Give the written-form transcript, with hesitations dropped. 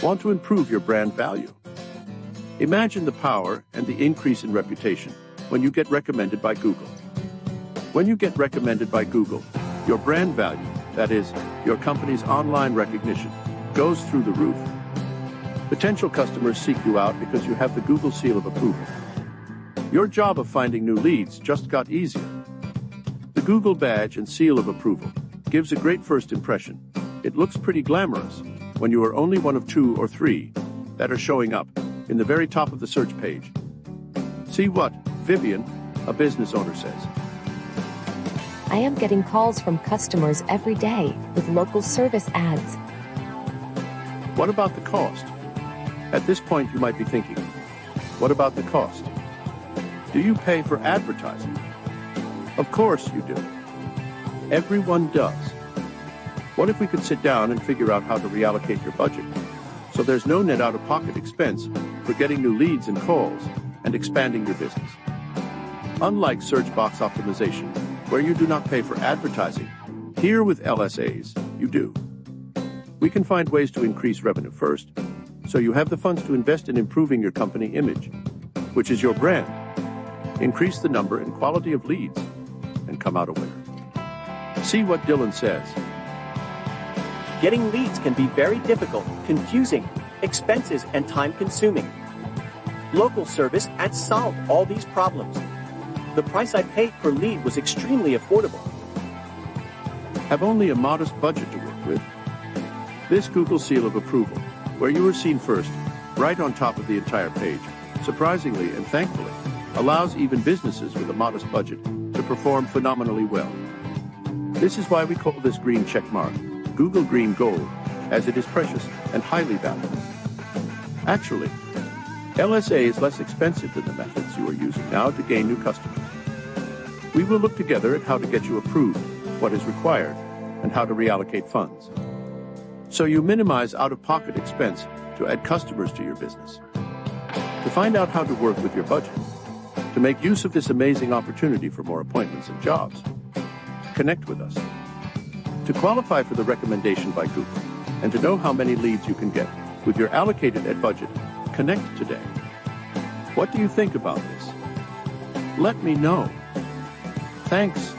Want to improve your brand value? Imagine the power and the increase in reputation when you get recommended by Google. When you get recommended by Google, your brand value, that is, your company's online recognition, goes through the roof. Potential customers seek you out because you have the Google seal of approval. Your job of finding new leads just got easier. The Google badge and seal of approval gives a great first impression. It looks pretty glamorous when you are only one of 2 or 3 that are showing up in the very top of the search page. See what Vivian, a business owner, says. I am getting calls from customers every day with local service ads. What about the cost? At this point, you might be thinking, what about the cost? Do you pay for advertising? Of course you do. Everyone does. What if we could sit down and figure out how to reallocate your budget so there's no net out-of-pocket expense for getting new leads and calls and expanding your business? Unlike search box optimization, where you do not pay for advertising, here with LSAs, you do. We can find ways to increase revenue first, so you have the funds to invest in improving your company image, which is your brand. Increase the number and quality of leads, and come out a winner. See what Dylan says. Getting leads can be very difficult, confusing, expensive, and time-consuming. Local service ads solved all these problems. The price I paid per lead was extremely affordable. Have only a modest budget to work with? This Google seal of approval, where you are seen first, right on top of the entire page, surprisingly and thankfully, allows even businesses with a modest budget to perform phenomenally well. This is why we call this green check mark Google Green Gold, as it is precious and highly valuable. Actually, LSA is less expensive than the methods you are using now to gain new customers. We will look together at how to get you approved, what is required, and how to reallocate funds, so you minimize out-of-pocket expense to add customers to your business. To find out how to work with your budget, to make use of this amazing opportunity for more appointments and jobs, connect with us. To qualify for the recommendation by Google, and to know how many leads you can get with your allocated ad budget, connect today. What do you think about this? Let me know. Thanks.